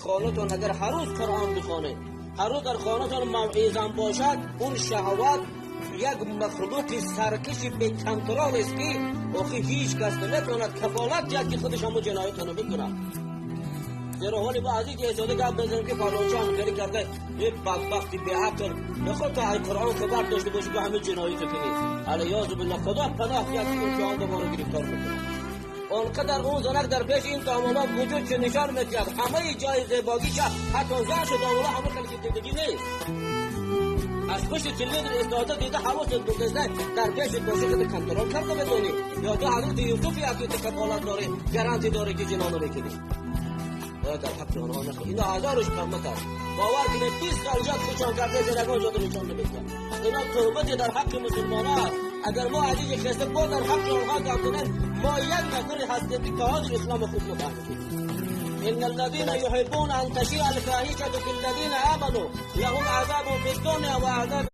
خانه‌تان اگر هر روز قرآن بخوانید، هر روز در خانه‌تان موعظه باشد، اون شهوات یک مخلوق سرکش به کنترل است که آخه هیچ کس نمیتواند کفالت دهد که خودش همون جنایت رو بکند. زیرا حالی با عزیز اجازه گپ بزنیم که فلانچه همکاری کرده یه بدبختی به عقل نخواد تا قرآن خبر داشته باشه که همه جنایت کنید. علیاذ بالله خدا پناه دهد که امتحان به ما رو گرفتار میکنه. آنقدر اون زنک در پیش این تعاملات وجود چه نشان میدهد همه جای زیباییش حتی زنش تعاملات همه خلقی زندگی نیست. از پشت تلویزیون استفاده دیده حواست بگذده در پیش باشه که کنترل کرده بدونی یا تو حضرت یوسف یا که کفالت داره گارانتی داره که جنانو بکنی. باید در حق آنها نخواه. اینا هزارش قیمت است. باور کنید 20 سال جد خشان کرده زرگان جد نشان نمیدن. اینا تهمت در حق مسلمان است. اگر ما عزیز خسته باز در حق آنها کردن ما یک نفر هستیم که تاج اسلام خود مفهمیم. إن الذين يحبون أن تشيع الفاحشة في الذين آمنوا لهم عذاب في الدنيا وعذاب